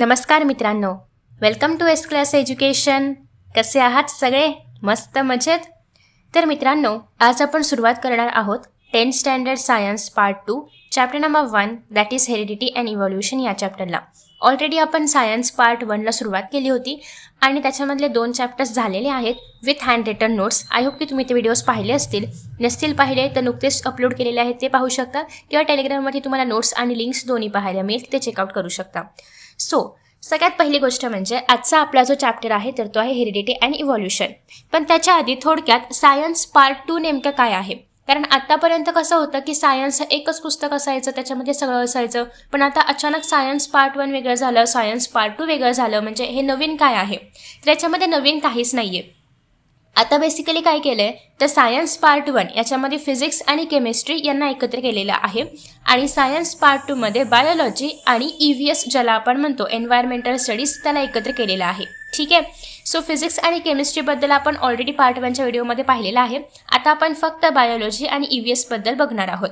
नमस्कार मित्रांनो, welcome to S class education. कसे आहात सगळे? मस्त मजेत. तर मित्रांनो, आज आपण सुरुवात करणार आहोत 10th standard science part 2 chapter number 1 that is heredity and evolution या चॅप्टरला. ऑलरेडी आपण सायन्स पार्ट 1ला सुरुवात केली होती आणि त्याच्यामधले 2 चॅप्टर्स झालेले आहेत with hand written notes. I hope की तुम्ही ते व्हिडिओज पाहिले असतील. नसतील पाहिले तर नुकतेच अपलोड केलेले आहेत ते पाहू शकता किंवा टेलिग्राममध्ये तुम्हाला नोट्स आणि लिंक्स दोन्ही पाहायला मिळेल, ते चेकआउट करू शकता. सगळ्यात पहिली गोष्ट म्हणजे आजचा आपला जो चॅप्टर आहे तर तो आहे हेरिडिटी अँड इव्हॉल्युशन. पण त्याच्या आधी थोडक्यात सायन्स पार्ट 2 नेमकं काय आहे, कारण आत्तापर्यंत कसं होतं की सायन्स एकच पुस्तक असायचं, त्याच्यामध्ये सगळं असायचं. पण आता अचानक सायन्स पार्ट 1 वेगळं झालं, सायन्स पार्ट 2 वेगळं झालं. म्हणजे हे नवीन काय आहे? तर याच्यामध्ये नवीन काहीच नाही आहे. आता बेसिकली काय केलं आहे तर सायन्स पार्ट 1 याच्यामध्ये फिजिक्स आणि केमिस्ट्री यांना एकत्र केलेलं आहे आणि सायन्स पार्ट 2मध्ये बायोलॉजी आणि EVS ज्याला आपण म्हणतो एन्व्हायरमेंटल स्टडीज त्याला एकत्र केलेलं आहे. ठीक आहे. सो फिजिक्स आणि केमिस्ट्रीबद्दल आपण ऑलरेडी पार्ट 1च्या व्हिडिओमध्ये पाहिलेलं आहे. आता आपण फक्त बायोलॉजी आणि EVSबद्दल बघणार आहोत.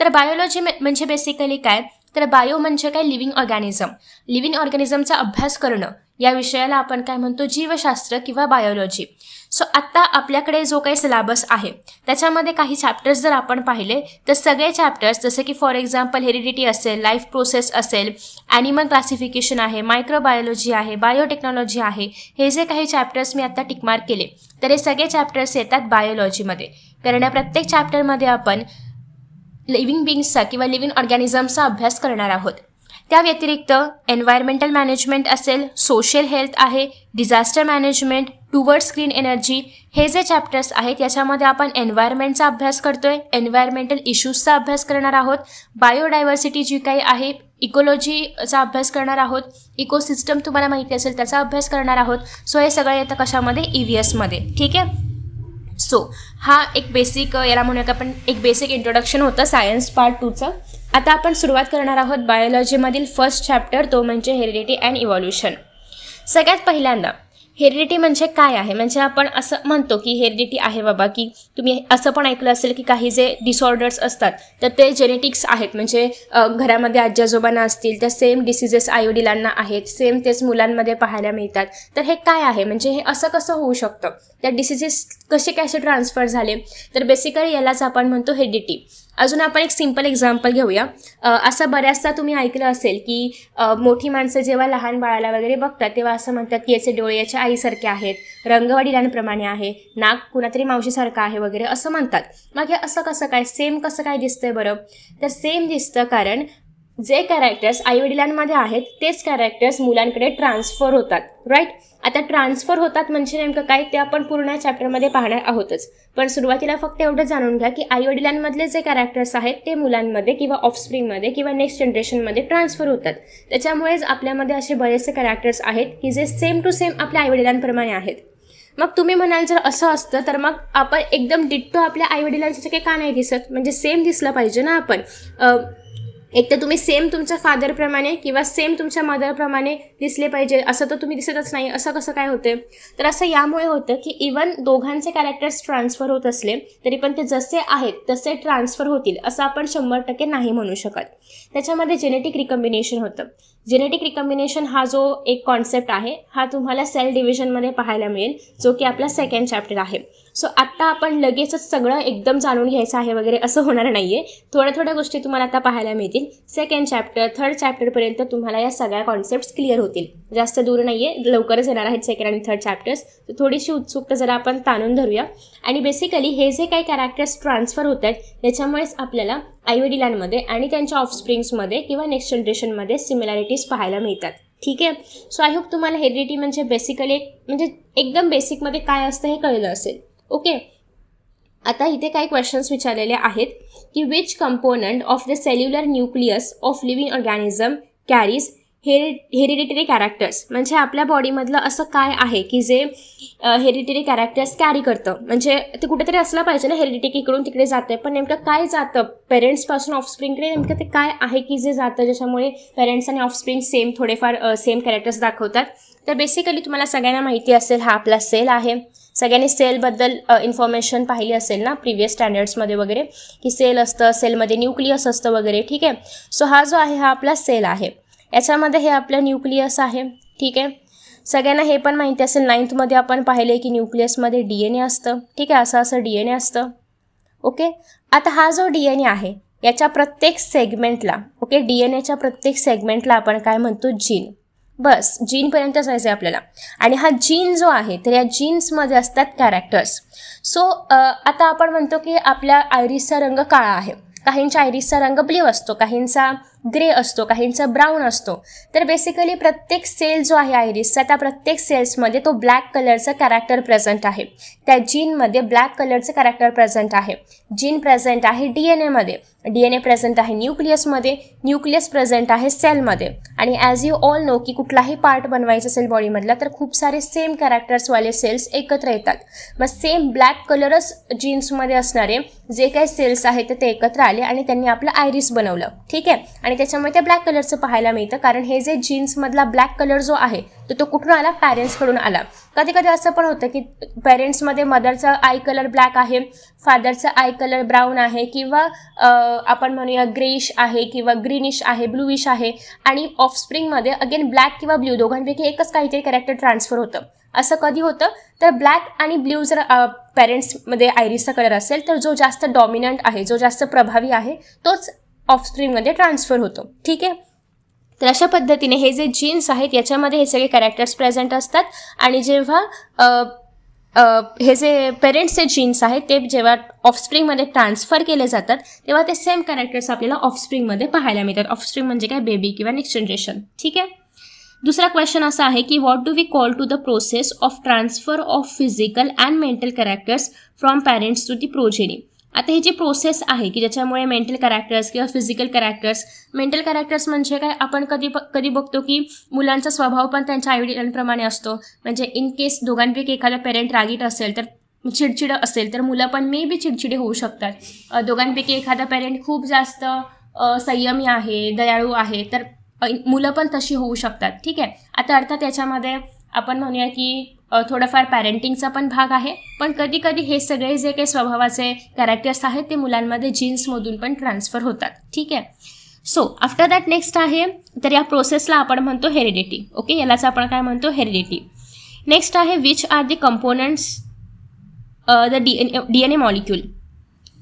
तर बायोलॉजी म्हणजे बेसिकली काय, तर बायो म्हणजे काय, लिव्हिंग ऑर्गॅनिझम. लिव्हिंग ऑर्गॅनिझमचा अभ्यास करणं या विषयाला आपण काय म्हणतो, जीवशास्त्र किंवा बायोलॉजी. सो आत्ता आपल्याकडे जो काही सिलेबस आहे त्याच्यामध्ये काही चॅप्टर्स जर आपण पाहिले तर सगळे चॅप्टर्स जसे की फॉर एक्झाम्पल हेरिडिटी असेल, लाईफ प्रोसेस असेल, ॲनिमल क्लासिफिकेशन आहे, मायक्रोबायोलॉजी आहे, बायोटेक्नॉलॉजी आहे, हे जे काही चॅप्टर्स मी आत्ता टिकमार्क केले तर हे सगळे चॅप्टर्स येतात बायोलॉजीमध्ये. कारण या प्रत्येक चॅप्टरमध्ये आपण लिव्हिंग बिंग्सचा किंवा लिव्हिंग ऑर्गॅनिझमचा अभ्यास करणार आहोत. त्या व्यतिरिक्त एन्व्हायरमेंटल मॅनेजमेंट असेल, सोशल हेल्थ आहे, disaster management, towards clean energy, हे जे चॅप्टर्स आहेत याच्यामध्ये आपण एन्व्हायरमेंटचा अभ्यास करतोय, एन्व्हायरमेंटल इश्यूजचा अभ्यास करणार आहोत, बायोडायव्हर्सिटी जी काही आहे, इकोलॉजीचा अभ्यास करणार आहोत, इकोसिस्टम तुम्हाला माहिती असेल त्याचा अभ्यास करणार आहोत. सो हे सगळं येतं कशामध्ये, EVSमध्ये. ठीक आहे. सो हा एक बेसिक याला म्हणूया का आपण एक बेसिक इंट्रोडक्शन होतं सायन्स पार्ट 2चं. आता आपण सुरुवात करणार आहोत बायोलॉजीमधील फर्स्ट चॅप्टर, तो म्हणजे हेरिडिटी अँड इव्हॉल्युशन. सगळ्यात पहिल्यांदा हेरिडिटी म्हणजे काय आहे, म्हणजे आपण असं म्हणतो की हेरिडिटी आहे बाबा, की तुम्ही असं पण ऐकलं असेल की काही जे डिसऑर्डर्स असतात तर ते जेनेटिक्स आहेत. म्हणजे घरामध्ये आजी आजोबांना असतील तर सेम डिसिजेस आईवडिलांना आहेत, सेम तेच मुलांमध्ये पाहायला मिळतात. तर हे काय आहे, म्हणजे हे असं कसं होऊ शकतं, त्या डिसिजेस कसे ट्रान्सफर झाले, तर बेसिकली यालाच आपण म्हणतो हेरिडिटी. अजून आपण एक सिम्पल एक्झाम्पल घेऊया. असं बऱ्याचदा तुम्ही ऐकलं असेल की मोठी माणसं जेव्हा लहान बाळाला वगैरे बघतात तेव्हा असं म्हणतात की याचे डोळे याच्या आईसारखे आहेत, रंग वडिलांप्रमाणे आहे, नाक कुणातरी मावशीसारखं आहे वगैरे असं म्हणतात. मग हे असं कसं काय, सेम कसं काय दिसतंय बरं? तर सेम दिसतं कारण जे कॅरेक्टर्स आईवडिलांमध्ये आहेत तेच कॅरेक्टर्स मुलांकडे ट्रान्सफर होतात. राईट. आता ट्रान्सफर होतात म्हणजे नेमकं काय ते आपण पूर्ण चॅप्टरमध्ये पाहणार आहोतच. पण सुरुवातीला फक्त एवढं जाणून घ्या की आईवडिलांमधले जे कॅरेक्टर्स आहेत ते मुलांमध्ये किंवा ऑफस्प्रिंगमध्ये किंवा नेक्स्ट जनरेशनमध्ये ट्रान्सफर होतात. त्याच्यामुळेच आपल्यामध्ये असे बरेचसे कॅरेक्टर्स आहेत की जे सेम टू सेम आपल्या आईवडिलांप्रमाणे आहेत. मग तुम्ही म्हणाल जर असं असतं तर मग आपण एकदम डिट्टो आपल्या आईवडिलांसारखे का नाही दिसत, म्हणजे सेम दिसलं पाहिजे ना आपण. एक तर तुम्ही सेम तुमच्या फादरप्रमाणे किंवा सेम तुमच्या मदरप्रमाणे दिसले पाहिजे, असं तर तुम्ही दिसतच नाही. असं कसं काय होते? तर असं यामुळे होतं की इवन दोघांचे कॅरेक्टर्स ट्रान्सफर होत असले तरी पण ते जसे आहेत तसे ट्रान्सफर होतील असं आपण 100% नाही म्हणू शकत. त्याच्यामध्ये जेनेटिक रिकॉम्बिनेशन होतं. जेनेटिक रिकॉम्बिनेशन हा जो एक कॉन्सेप्ट आहे हा तुम्हाला सेल डिव्हिजनमध्ये पाहायला मिळेल, जो की आपला सेकंड चॅप्टर आहे. सो आत्ता आपण लगेचच सगळं एकदम जाणून घ्यायचं आहे वगैरे असं होणार नाही आहे. थोड्या गोष्टी तुम्हाला आता पाहायला मिळतील. सेकंड चॅप्टर, थर्ड चॅप्टरपर्यंत तुम्हाला या सगळ्या कॉन्सेप्ट्स क्लिअर होतील. जास्त दूर नाही आहे, लवकरच येणार आहेत सेकंड आणि थर्ड चॅप्टर्स. तर थोडीशी उत्सुकता जरा आपण ताणून धरूया. आणि बेसिकली हे जे काही कॅरेक्टर्स ट्रान्सफर होत आहेत त्याच्यामुळेच आपल्याला आईवडिलांमध्ये आणि त्यांच्या ऑफस्प्रिंग्समध्ये किंवा नेक्स्ट जनरेशनमध्ये सिमिलॅरिटीज पाहायला मिळतात. ठीक आहे. सो आय होप तुम्हाला हेरिडिटी म्हणजे बेसिकली म्हणजे एकदम बेसिकमध्ये काय असतं हे कळलं असेल. ओके. आता इथे काही क्वेश्चन्स विचारलेले आहेत की which component of the cellular nucleus of living organism carries hereditary characters, म्हणजे आपल्या बॉडीमधलं असं काय आहे की जे हेरिडिटरी कॅरेक्टर्स कॅरी करतं. म्हणजे ते कुठेतरी असलं पाहिजे ना, हेरिडिटी इकडून तिकडे जातं, पण नेमकं काय जातं पेरेंट्सपासून ऑफस्प्रिंगकडे, नेमकं ते काय आहे की जे जातं ज्याच्यामुळे पेरेंट्स आणि ऑफस्प्रिंग सेम थोडेफार सेम कॅरेक्टर्स दाखवतात. तर बेसिकली तुम्हाला सगळ्यांना माहिती असेल हा आपला सेल आहे. सगळ्यांनी सेलबद्दल इन्फॉर्मेशन पाहिली असेल ना प्रिव्हियस स्टँडर्ड्समध्ये वगैरे, की सेल असतं, सेलमध्ये न्यूक्लियस असतं वगैरे. ठीक आहे. सो हा जो आहे हा आपला सेल आहे. याच्यामध्ये हे आपलं न्यूक्लियस आहे. ठीक आहे, सगळ्यांना हे पण माहिती असेल 9th आपण पाहिले की न्यूक्लियसमध्ये DNA असतं. ठीक आहे, असं DNA असतं. ओके, आता हा जो DNA आहे याच्या प्रत्येक सेगमेंटला, ओके, DNAच्या प्रत्येक सेगमेंटला आपण काय म्हणतो, जीन. बस जीनपर्यंत जायचं आहे आपल्याला. आणि हा जीन जो आहे तर या जीन्समध्ये असतात कॅरेक्टर्स. सो आता आपण म्हणतो की आपल्या आयरिसचा रंग काळा आहे, काहींच्या आयरिसचा रंग ब्ल्यू असतो, काहींचा ग्रे असतो, काहींचा ब्राऊन असतो. तर बेसिकली प्रत्येक सेल जो आहे आयरिसचा, त्या प्रत्येक सेल्समध्ये तो ब्लॅक कलरचं कॅरेक्टर प्रेझेंट आहे. त्या जीनमध्ये ब्लॅक कलरचं कॅरेक्टर प्रेझेंट आहे. जीन प्रेझेंट आहे DNAमध्ये, DNA प्रेझेंट आहे न्यूक्लियसमध्ये, न्यूक्लियस प्रेझेंट आहे सेलमध्ये. आणि ॲज यू ऑल नो की कुठलाही पार्ट बनवायचा असेल बॉडीमधला तर खूप सारे सेम कॅरेक्टर्सवाले सेल्स एकत्र येतात. मग सेम ब्लॅक कलरच जीन्समध्ये असणारे जे काही सेल्स आहेत ते एकत्र आले आणि त्यांनी आपलं आयरिस बनवलं. ठीक आहे, आणि त्याच्यामुळे ते ब्लॅक कलरचं पाहायला मिळतं. कारण हे जे जीन्समधला ब्लॅक कलर जो आहे तो कुठून आला, पॅरेंट्सकडून आला. कधी कधी असं पण होतं की पेरेंट्समध्ये मदरचा आय कलर ब्लॅक आहे, फादरचा आय कलर ब्राऊन आहे, किंवा आपण म्हणूया ग्रेइश आहे किंवा ग्रीनिश आहे, ब्लूइश आहे. आणि ऑफस्प्रिंगमध्ये अगेन ब्लॅक किंवा ब्ल्यू दोघांपैकी एकच काहीतरी कॅरेक्टर ट्रान्सफर होतं. असं कधी होतं तर ब्लॅक आणि ब्ल्यू जर पेरेंट्समध्ये आयरिसचा कलर असेल तर जो जास्त डॉमिनंट आहे, जो जास्त प्रभावी आहे तोच ऑफस्प्रिंगमध्ये ट्रान्सफर होतो. ठीक आहे, तर अशा पद्धतीने हे जे जीन्स आहेत याच्यामध्ये हे सगळे कॅरेक्टर्स प्रेझेंट असतात. आणि जेव्हा हे जे पेरेंट्सचे जीन्स आहेत ते जेव्हा ऑफस्प्रिंगमध्ये ट्रान्सफर केले जातात तेव्हा ते सेम कॅरेक्टर्स आपल्याला ऑफस्प्रिंगमध्ये पाहायला मिळतात. ऑफस्प्रिंग म्हणजे काय, बेबी किंवा नेक्स्ट जनरेशन. ठीक आहे, दुसरा क्वेश्चन असा आहे की what do we call to the process of transfer of physical and mental characters from parents to the progeny. आता ही जी प्रोसेस आहे की ज्याच्यामुळे मेंटल कॅरेक्टर्स किंवा फिजिकल कॅरेक्टर्स, मेंटल कॅरेक्टर्स म्हणजे काय, आपण कधी बघतो की मुलांचा स्वभाव पण त्यांच्या आईवडिलांप्रमाणे असतो. म्हणजे इन केस दोघांपैकी एखादा पेरेंट रागीट असेल तर चिडचिड असेल तर मुलं पण मे बी चिडचिडे होऊ शकतात. दोघांपैकी एखादा पेरेंट खूप जास्त संयमी आहे, दयाळू आहे तर मुलं पण तशी होऊ शकतात. ठीक आहे, आता अर्थात याच्यामध्ये आपण म्हणूया की थोडंफार पॅरेंटिंगचा पण भाग आहे, पण कधी कधी हे सगळे जे काही स्वभावाचे कॅरेक्टर्स आहेत ते मुलांमध्ये जीन्समधून पण ट्रान्सफर होतात. ठीक आहे, सो आफ्टर दॅट नेक्स्ट आहे तर या प्रोसेसला आपण म्हणतो हेरिडिटी. ओके, यालाच आपण काय म्हणतो, हेरिडिटी. नेक्स्ट आहे which are the components the DNA molecule.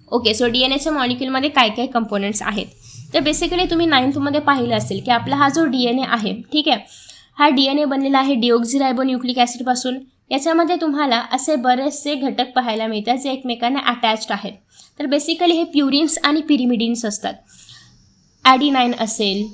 Okay, so DNAच्या मॉलिक्यूलमध्ये काय काय कंपोनंट्स आहेत तर बेसिकली तुम्ही 9th पाहिलं असेल की आपला हा जो DNA आहे, ठीक आहे, हा DNA बनलेला आहे डिऑक्झिरायबोन्यूक्लिक ॲसिडपासून. याच्यामध्ये तुम्हाला असे बरेचसे घटक पाहायला मिळतात जे एकमेकांना अटॅच्ड आहेत. तर बेसिकली हे प्युरिन्स आणि पिरिमिडिन्स असतात. ॲडिनाइन असेल,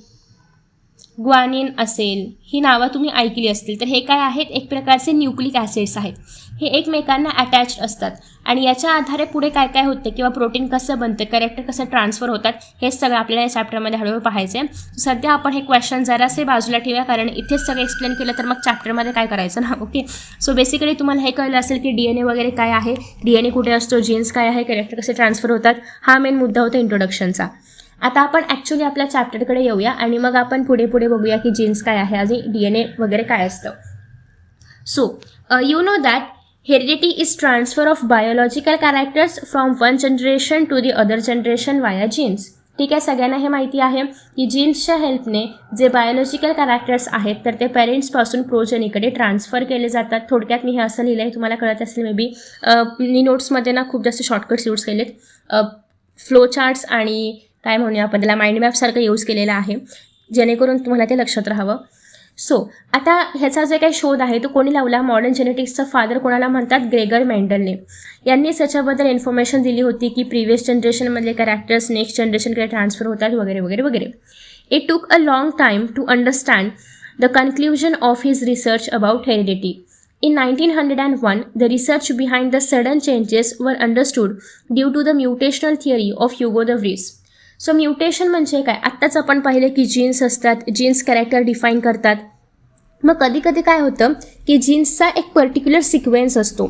ग्वानिन असेल, ही नावं तुम्ही ऐकली असतील. तर हे काय आहेत, एक प्रकारचे न्यूक्लिक ॲसिड्स आहेत. हे एकमेकांना अटॅच्ड असतात आणि याच्या आधारे पुढे काय काय होतं किंवा प्रोटीन कसं बनतं, कॅरेक्टर कसं ट्रान्सफर होतात, हे सगळं आपल्याला या चॅप्टरमध्ये हळूहळू पाहायचं आहे. सध्या आपण हे क्वेश्चन जरासे बाजूला ठेवूया कारण इथेच सगळं एक्सप्लेन केलं तर मग चॅप्टरमध्ये काय करायचं ना. ओके, सो बेसिकली तुम्हाला हे कळलं असेल की DNA वगैरे काय आहे, DNA कुठे असतो, जीन्स काय आहे, कॅरेक्टर कसे ट्रान्सफर होतात, हा मेन मुद्दा होता इंट्रोडक्शनचा. आता आपण ॲक्च्युली आपल्या चॅप्टरकडे येऊया आणि मग आपण पुढे बघूया की जीन्स काय आहे आणि DNA वगैरे काय असतं. So you know that heredity is transfer of biological characters from one generation to the other generation via genes. ठीक आहे, सगळ्यांना हे माहिती आहे की जीन्सच्या हेल्पने जे बायोलॉजिकल कॅरेक्टर्स आहेत तर ते पेरेंट्सपासून प्रोजेनीकडे ट्रान्सफर केले जातात. थोडक्यात मी हे असं लिहिलं आहे, तुम्हाला कळत असेल मे बी. मी नोट्समध्ये ना खूप जास्त शॉर्टकट्स यूज केलेत, फ्लो चार्ट्स आणि काय म्हणूया आपण त्याला माइंड मॅपसारखं यूज केलेलं आहे जेणेकरून तुम्हाला ते लक्षात राहावं. सो आता ह्याचा जे काही शोध आहे तो कोणी लावला, मॉडर्न जेनेटिक्सचा फादर कोणाला म्हणतात, ग्रेगर मेंडलने. यांनीच याच्याबद्दल इन्फॉर्मेशन दिली होती की प्रिव्हियस जनरेशनमधले कॅरेक्टर्स नेक्स्ट जनरेशनकडे ट्रान्सफर होतात वगैरे वगैरे वगैरे. It took a long time to understand the conclusion of his research about heredity. In 1901, the research behind the sudden changes were understood due to the mutational theory of Hugo de Vries. So mutation म्हणजे काय, आत्ताच आपण पाहिलं की jeans असतात, jeans character define करतात. मग कधी कधी काय होतं की जीन्सचा एक पर्टिक्युलर सिक्वेन्स असतो,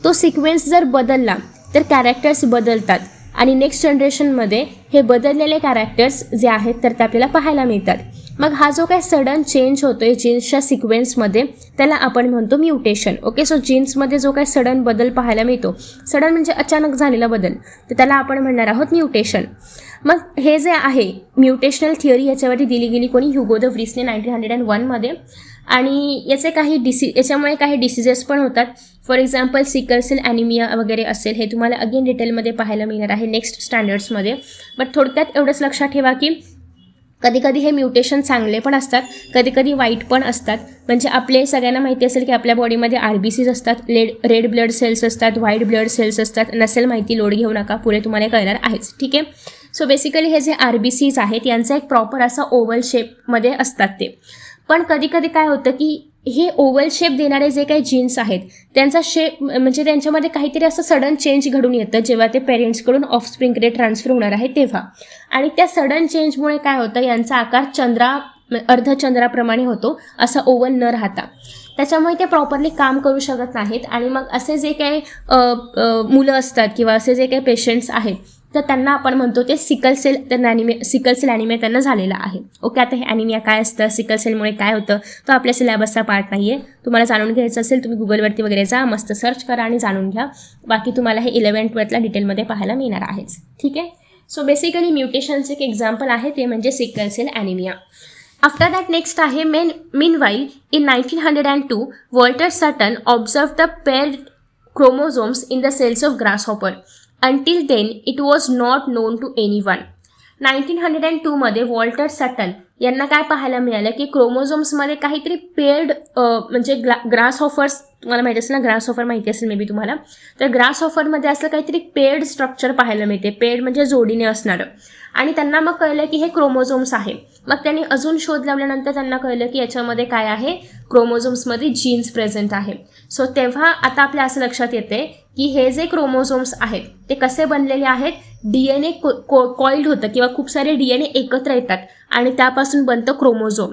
तो सिक्वेन्स जर बदलला तर कॅरेक्टर्स बदलतात आणि नेक्स्ट जनरेशनमध्ये हे बदललेले कॅरेक्टर्स जे आहेत तर ते आपल्याला पाहायला मिळतात. मग हा जो काय सडन चेंज होतो आहे जीन्सच्या सिक्वेन्समध्ये त्याला आपण म्हणतो म्युटेशन. ओके, सो जीन्समध्ये जो काय सडन बदल पाहायला मिळतो, सडन म्हणजे अचानक झालेला बदल, तर त्याला आपण म्हणणार आहोत म्युटेशन. मग हे जे आहे म्युटेशनल थिअरी याच्यावरती दिली गेली कोणी, ह्युगो द व्रिसने 1901मध्ये. आणि याच्यामुळे काही डिसिजेस पण होतात. For example sickle cell anaemia वगैरे असेल, हे तुम्हाला अगेन डिटेलमध्ये पाहायला मिळणार आहे नेक्स्ट स्टँडर्ड्समध्ये. बट थोडक्यात एवढंच लक्षात ठेवा की कधी कधी हे म्युटेशन चांगले पण असतात, कधी कधी वाईट पण असतात. म्हणजे आपले सगळ्यांना माहिती असेल की आपल्या बॉडीमध्ये RBCs असतात, रेड ब्लड सेल्स असतात, व्हाईट ब्लड सेल्स असतात. नसेल माहिती लोड घेऊ नका, पुढे तुम्हाला कळणार आहेच. ठीक आहे. सो बेसिकली हे जे RBCs आहेत यांचा एक प्रॉपर असा ओव्हल शेपमध्ये असतात ते. पण कधी कधी काय होतं की हे ओव्हल शेप देणारे जे काही जीन्स आहेत त्यांचा शेप म्हणजे त्यांच्यामध्ये काहीतरी असं सडन चेंज घडून येतं जेव्हा ते पेरेंट्सकडून ऑफस्प्रिंगकडे ट्रान्सफर होणार आहे तेव्हा. आणि त्या सडन चेंजमुळे काय होतं, यांचा आकार अर्धचंद्राप्रमाणे होतो, असा ओव्हल न राहता. त्याच्यामुळे ते प्रॉपरली काम करू शकत नाहीत. आणि मग असे जे काही मुलं असतात किंवा असे जे काही पेशंट्स आहेत तर त्यांना आपण म्हणतो ते सिकल सेल ॲनिमिया त्यांना झालेला आहे. ओके. आता हे ॲनिमिया काय असतं, सिकल सेलमुळे काय होतं, तो आपल्या सिलेबसचा पार्ट नाही आहे. तुम्हाला जाणून घ्यायचं असेल तुम्ही गुगलवरती वगैरे जा, मस्त सर्च करा आणि जाणून घ्या. बाकी तुम्हाला हे 11th-12thला डिटेलमध्ये पाहायला मिळणार आहेच. ठीक आहे. सो बेसिकली म्युटेशनचे एक एक्झाम्पल आहे ते म्हणजे sickle cell anaemia. After that next आहे meanwhile in 1902 Walter Sutton observe the paired chromosomes in the cells of grasshopper. Until then, it was not known to anyone. 1902मध्ये वॉल्टर सटन यांना काय पाहायला मिळालं की क्रोमोझोम्समध्ये काहीतरी पेअर्ड म्हणजे ग्रासहॉफर्स, तुम्हाला माहिती असेल ना, ग्रासहॉफर माहिती असेल मे बी तुम्हाला. तर ग्रासहॉफरमध्ये असं काहीतरी पेअर्ड स्ट्रक्चर पाहायला मिळते, पेअर्ड म्हणजे जोडीने असणारं. आणि त्यांना मग कळलं की हे क्रोमोझोम्स आहे. मग त्यांनी अजून शोध लावल्यानंतर त्यांना कळलं की याच्यामध्ये काय आहे, क्रोमोझोम्समध्ये जीन्स प्रेझेंट आहे. सो तेव्हा आता आपल्या असं लक्षात येते की हे जे क्रोमोझोम्स आहेत ते कसे बनलेले आहेत, DNA कॉइल्ड होतं किंवा खूप सारे DNA एकत्र येतात आणि त्यापासून बनतं क्रोमोझोम.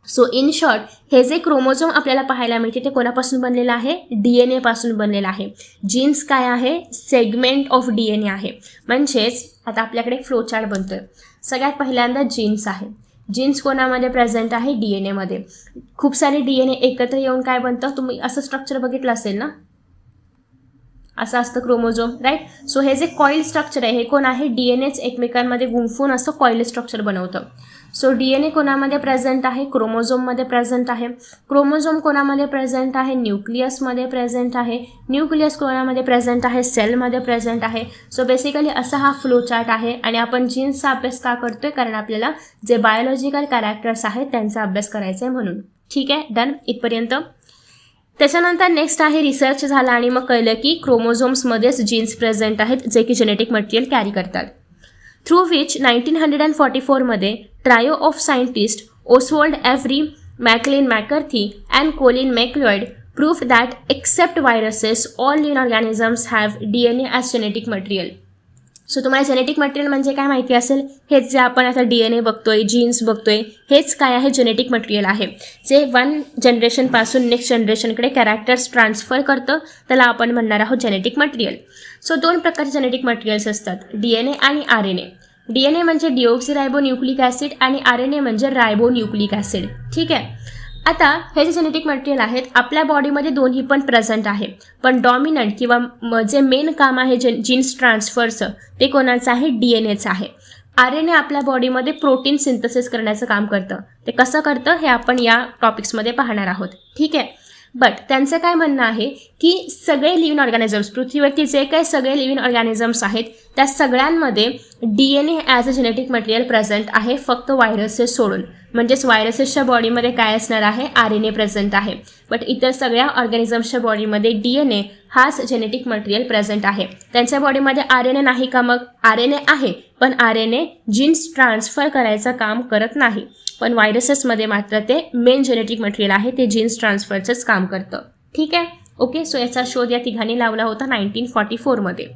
सो इन शॉर्ट हे जे क्रोमोझोम आपल्याला पाहायला मिळते ते कोणापासून बनलेलं आहे, DNA पासून बनलेलं आहे. जीन्स काय आहे, सेगमेंट ऑफ DNA आहे. म्हणजेच आता आपल्याकडे एक फ्लोचार्ट बनतोय. सगळ्यात पहिल्यांदा जीन्स आहे. जीन्स कोणामध्ये प्रेझेंट आहे, DNAमध्ये. खूप सारे DNA एकत्र येऊन काय बनतं, तुम्ही असं स्ट्रक्चर बघितलं असेल ना, असं असतं क्रोमोझोम, राईट. सो हे जे कॉइल स्ट्रक्चर आहे हे कोण आहे, DNAच एकमेकांमध्ये गुंफून असं कॉइल स्ट्रक्चर बनवतं. सो DNA कोणामध्ये प्रेझेंट आहे, क्रोमोझोममध्ये प्रेझेंट आहे. क्रोमोझोम कोणामध्ये प्रेझेंट आहे, न्यूक्लियसमध्ये प्रेझेंट आहे. न्यूक्लियस कोणामध्ये प्रेझेंट आहे, सेलमध्ये प्रेझेंट आहे. सो बेसिकली असा हा फ्लो चार्ट आहे. आणि आपण जीन्सचा अभ्यास का करतोय, कारण आपल्याला जे बायोलॉजिकल कॅरेक्टर्स आहेत त्यांचा अभ्यास करायचा आहे म्हणून. ठीक आहे, डन इथपर्यंत. त्याच्यानंतर नेक्स्ट आहे रिसर्च झाला आणि मग कळलं की क्रोमोझोम्समध्येच जीन्स प्रेझेंट आहेत जे की जेनेटिक मटेरियल कॅरी करतात. थ्रू विच 1944मध्ये trio of scientist Oswald Avery, Maclyn McCarty and Colin MacLeod proved that except viruses all living organisms have DNA as genetic material. So तुम्हाला जेनेटिक मटेरियल म्हणजे काय माहिती असेल, हेच जे आपण आता DNA बघतोय, जीन्स बघतोय, हेच काय आहे, जेनेटिक मटेरियल आहे जे वन जनरेशनपासून नेक्स्ट जनरेशनकडे कॅरेक्टर्स ट्रान्सफर करतं. त्याला आपण म्हणणार आहोत जेनेटिक मटेरियल. सो दोन प्रकारचे जेनेटिक मटेरियल्स असतात, DNA आणि RNA. DNA म्हणजे डिऑक्सिरायबोन्यूक्लिक ॲसिड आणि RNA म्हणजे रायबोन्यूक्लिक ॲसिड. ठीक आहे. आता हे जे जेनेटिक मटेरियल आहेत आपल्या बॉडीमध्ये दोन्ही पण प्रेझेंट आहे. पण डॉमिनंट किंवा जे मेन काम आहे जीन्स ट्रान्सफरचं ते कोणाचं आहे, DNAचं आहे. RNA आपल्या बॉडीमध्ये प्रोटीन सिंथेसिस करण्याचं काम करतं. ते कसं करतं हे आपण या टॉपिक्समध्ये पाहणार आहोत. ठीक आहे. बट त्यांचं काय म्हणणं आहे की सगळे लिव्हिंग ऑर्गॅनिझम्स, पृथ्वीवरती जे काही सगळे लिव्हिंग ऑर्गॅनिझम्स आहेत त्या सगळ्यांमध्ये DNA as a genetic material present आहे, फक्त व्हायरसेस सोडून. म्हणजेच व्हायरसेसच्या बॉडीमध्ये काय असणार आहे, RNA प्रेझेंट आहे. बट इतर सगळ्या ऑर्गॅनिझम्सच्या बॉडीमध्ये DNA हाच जेनेटिक मटेरियल प्रेझेंट आहे. त्यांच्या बॉडीमध्ये RNA नाही का, मग RNA आहे पण RNA जीन्स ट्रान्सफर करायचं काम करत नाही. पण व्हायरसेसमध्ये मात्र ते मेन जेनेटिक मटेरियल आहे, ते जीन्स ट्रान्सफरचंच काम करतं. ठीक आहे. ओके. सो याचा शोध या तिघांनी लावला होता 1944मध्ये.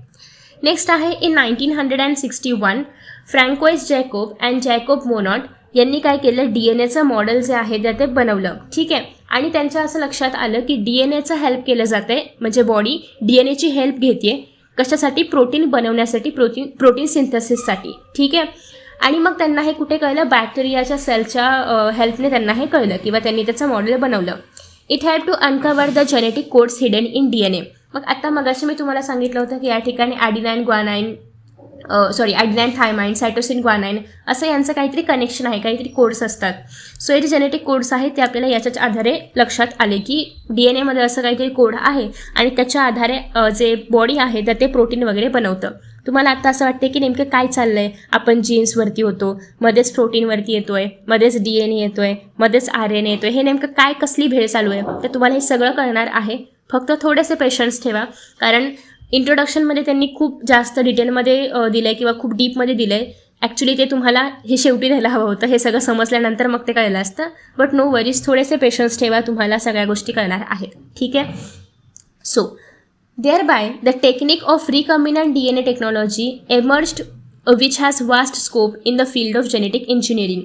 नेक्स्ट आहे in 1961 Francois Jacob and Jacob मोनॉट यांनी काय केलं, DNAचं मॉडेल जे आहे ते बनवलं. ठीक आहे. आणि त्यांच्या असं लक्षात आलं की DNAचं हेल्प केलं जाते, म्हणजे बॉडी DNAची हेल्प घेते कशासाठी, प्रोटीन बनवण्यासाठी, प्रोटीन सिंथेसिससाठी. ठीक आहे. आणि मग त्यांना हे कुठे कळलं, बॅक्टेरियाच्या सेलच्या हेल्पने त्यांना हे कळलं किंवा त्यांनी त्याचं मॉडेल बनवलं. It had to uncover the genetic codes hidden in DNA. मग आता मगाशी मी तुम्हाला सांगितलं होतं की या ठिकाणी ॲडिनाइन, ग्वानाइन, ॲडेनाईन थायमाइन, सायटोसिन ग्वानाइन असं यांचं काहीतरी कनेक्शन आहे, काहीतरी कोड्स असतात. सो हे जे जेनेटिक कोड्स आहेत ते आपल्याला याच्याच आधारे लक्षात आले की DNA असं काहीतरी कोड आहे आणि त्याच्या आधारे जे बॉडी आहे तर ते प्रोटीन वगैरे बनवतं. तुम्हाला आता असं वाटते की नेमकं काय चाललं आहे, आपण जीन्सवरती होतो, मध्येच प्रोटीनवरती येतो आहे, मध्येच DNA येतो आहे, मध्येच RNA येतो आहे, हे नेमकं काय कसली भेळ चालू आहे. तर तुम्हाला हे सगळं कळणार आहे. फक्त थोडेसे पेशन्स ठेवा, कारण इंट्रोडक्शनमध्ये त्यांनी खूप जास्त डिटेलमध्ये दिलं आहे किंवा खूप डीपमध्ये दिलं आहे. ॲक्च्युली ते तुम्हाला हे शेवटी द्यायला हवं होतं, हे सगळं समजल्यानंतर मग ते कळलं असतं. बट नो वरीज, थोडेसे पेशन्स ठेवा, तुम्हाला सगळ्या गोष्टी कळणार आहेत. ठीक आहे. So thereby the technique of recombinant DNA technology emerged, which has vast scope in the field of genetic engineering.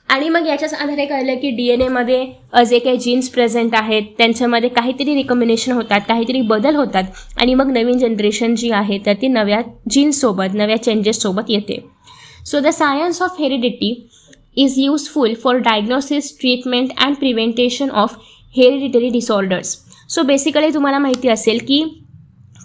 आणि मग याच्याच आधारे कळलं की DNAमध्ये जे काही जीन्स प्रेझेंट आहेत त्यांच्यामध्ये काहीतरी रिकॉम्बिनेशन होतात, काहीतरी बदल होतात आणि मग नवीन जनरेशन जी आहे तर ती नव्या जीन्ससोबत, नव्या चेंजेससोबत येते. So the science of heredity is useful for diagnosis, treatment and prevention of hereditary disorders. So basically तुम्हाला माहिती असेल की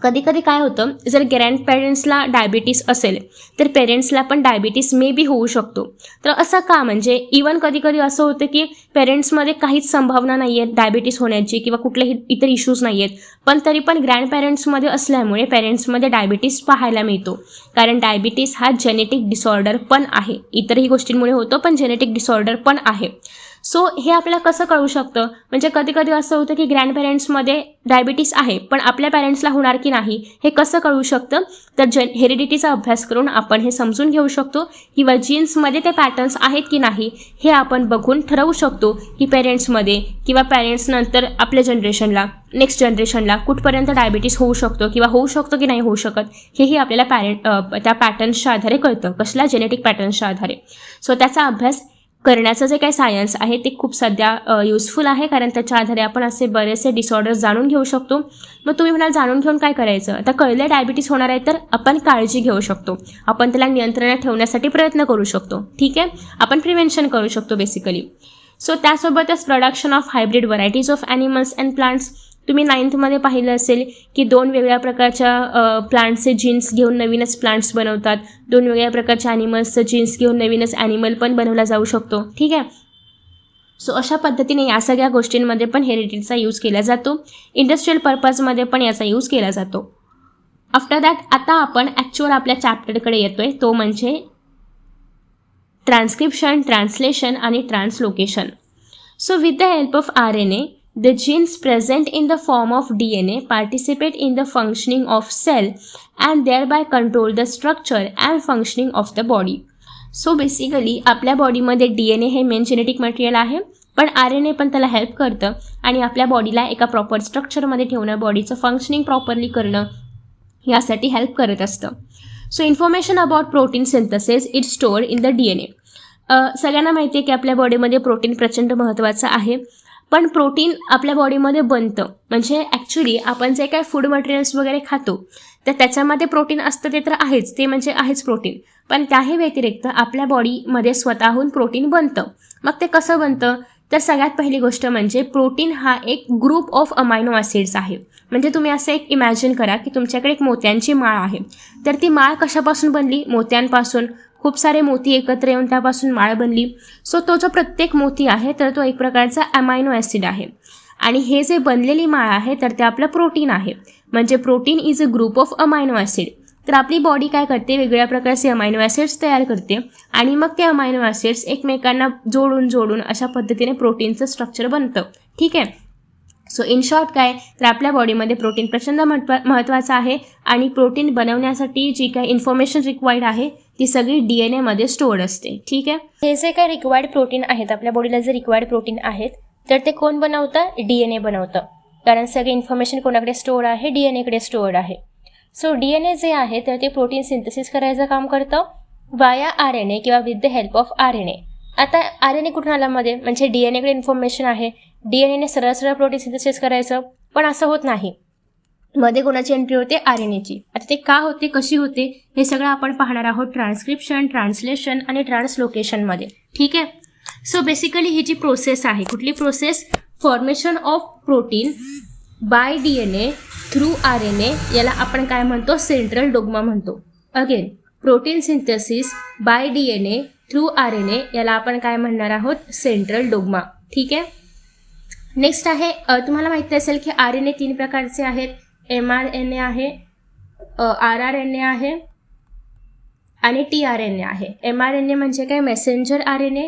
कधी कधी काय होतं, जर ग्रँडपेरेंट्सला डायबिटीस असेल तर पेरेंट्सला पण डायबिटीस मे बी होऊ शकतो. तर असं का, म्हणजे इवन कधी कधी असं होतं की पेरेंट्समध्ये काहीच संभावना नाही आहे डायबिटीस होण्याची किंवा कुठलेही इतर इश्यूज नाही आहेत, पण तरी पण ग्रँडपेरेंट्समध्ये असल्यामुळे पेरेंट्समध्ये डायबिटीस पाहायला मिळतो. कारण डायबिटीस हा जेनेटिक डिसऑर्डर पण आहे, इतरही गोष्टींमुळे होतो पण जेनेटिक डिसऑर्डर पण आहे. सो हे आपल्याला कसं कळू शकतं, म्हणजे कधी कधी असं होतं की ग्रँडपेरेंट्समध्ये डायबिटीस आहे पण आपल्या पॅरेंट्सला होणार की नाही हे कसं कळू शकतं, तर हेरिडिटीचा अभ्यास करून आपण हे समजून घेऊ शकतो किंवा जीन्समध्ये ते पॅटर्न्स आहेत की नाही हे आपण बघून ठरवू शकतो की पेरेंट्समध्ये किंवा पॅरेंट्सनंतर आपल्या जनरेशनला, नेक्स्ट जनरेशनला कुठपर्यंत डायबिटीस होऊ शकतो किंवा होऊ शकतो की नाही होऊ शकत, हेही आपल्याला त्या पॅटर्न्सच्या आधारे कळतं, कसल्या जेनेटिक पॅटर्न्सच्या आधारे. सो त्याचा अभ्यास करण्याचं जे काही सायन्स आहे ते खूप सध्या युजफुल आहे, कारण त्याच्या आधारे आपण असे बरेचसे डिसऑर्डर्स जाणून घेऊ शकतो. मग तुम्ही म्हणाल जाणून घेऊन काय करायचं, आता कळलं डायबिटीस होणार आहे तर आपण काळजी घेऊ शकतो, आपण त्याला नियंत्रणात ठेवण्यासाठी प्रयत्न करू शकतो. ठीक आहे, आपण प्रिव्हेन्शन करू शकतो बेसिकली. सो त्यासोबतच production of hybrid varieties of animals and plants. तुम्ही 9th पाहिलं असेल की 2 वेगळ्या प्रकारच्या प्लांट्सचे जीन्स घेऊन नवीनच प्लांट्स बनवतात, 2 वेगळ्या प्रकारच्या ॲनिमल्सचं जीन्स घेऊन नवीनच ॲनिमल पण बनवला जाऊ शकतो. ठीक आहे. सो अशा पद्धतीने या सगळ्या गोष्टींमध्ये पण हेरिडिटीचा यूज केला जातो. इंडस्ट्रियल पर्पजमध्ये पण याचा यूज केला जातो. आफ्टर दॅट आता आपण ॲक्च्युअल आपल्या चॅप्टरकडे येतोय, तो म्हणजे ट्रान्स्क्रिप्शन, ट्रान्सलेशन आणि translocation. So with the help of RNA, the genes present in the form of DNA participate in the functioning of cell and thereby control the structure and functioning of the body. So basically आपल्या बॉडीमध्ये DNA हे main genetic material आहे, पण RNA पण त्याला help करतं आणि आपल्या बॉडीला एका प्रॉपर स्ट्रक्चरमध्ये ठेवणं, बॉडीचं फंक्शनिंग प्रॉपरली करणं यासाठी हेल्प करत असतं. So information about protein synthesis is stored in the DNA. सगळ्यांना माहिती आहे की आपल्या बॉडीमध्ये प्रोटीन प्रचंड महत्त्वाचं आहे, पण प्रोटीन आपल्या बॉडीमध्ये बनतं, म्हणजे ॲक्च्युली आपण जे काय फूड मटेरियल्स वगैरे खातो तर त्याच्यामध्ये प्रोटीन असतं, ते तर आहेच, ते म्हणजे आहेच प्रोटीन, पण त्याही व्यतिरिक्त आपल्या बॉडीमध्ये स्वतःहून प्रोटीन बनतं. मग ते कसं बनतं, तर सगळ्यात पहिली गोष्ट म्हणजे प्रोटीन हा एक ग्रुप ऑफ अमायनो ॲसिड्स आहे. म्हणजे तुम्ही असं एक इमॅजिन करा की तुमच्याकडे एक मोत्यांची माळ आहे, तर ती माळ कशापासून बनली, मोत्यांपासून. खूप सारे मोती एकत्र येऊन त्यापासून माळ बनली. सो तो जो प्रत्येक मोती आहे तर तो एक प्रकारचा अमायनो ॲसिड आहे आणि हे जे बनलेली माळ आहे तर ते आपलं प्रोटीन आहे. म्हणजे protein is a group of amino acid. तर आपली बॉडी काय करते, वेगवेगळ्या प्रकारचे अमायनो ॲसिड्स तयार करते आणि मग ते अमायनो ॲसिड्स एकमेकांना जोडून अशा पद्धतीने प्रोटीनचं स्ट्रक्चर बनतं. ठीक आहे. सो इन शॉर्ट काय, तर आपल्या बॉडीमध्ये प्रोटीन प्रचंड महत्त्वाचं आहे आणि प्रोटीन बनवण्यासाठी जी काही इन्फॉर्मेशन रिक्वायर्ड आहे ती सगळी DNA स्टोअर्ड असते. ठीक आहे. हे जे काही रिक्वायर्ड प्रोटीन आहेत, आपल्या बॉडीला जे रिक्वायर्ड प्रोटीन आहेत तर ते कोण बनवतं, DNA बनवतं, कारण सगळी इन्फॉर्मेशन कोणाकडे स्टोअर्ड आहे, DNAकडे स्टोअर्ड आहे. सो DNA जे आहे तर ते प्रोटीन सिंथेसिस करायचं काम करतं वाया RNA किंवा with the help of RNA. आता RNA कुठून आला मध्ये, म्हणजे DNAकडे इन्फॉर्मेशन आहे, DNAने सरळ प्रोटीन सिंथेसिस करायचं, पण असं होत नाही, मध्ये कोणाची एंट्री होते, RNAची. आता ते का होते, कशी होते, हे सगळं आपण पाहणार आहोत ट्रान्स्क्रिप्शन, ट्रान्सलेशन आणि ट्रान्सलोकेशनमध्ये. ठीक आहे. सो बेसिकली ही जी प्रोसेस आहे, कुठली process, formation of protein bye DNA through RNA, याला आपण काय म्हणतो, सेंट्रल डोग्मा म्हणतो. Again protein synthesis by DNA through RNA याला आपण काय म्हणणार आहोत, सेंट्रल डोग्मा. ठीक आहे. नेक्स्ट आहे तुम्हाला माहिती असेल की RNA 3 प्रकारचे आहेत. mRNA आहे, rRNA आहे आणि tRNA आहे. mRNA म्हणजे काय, मेसेंजर RNA,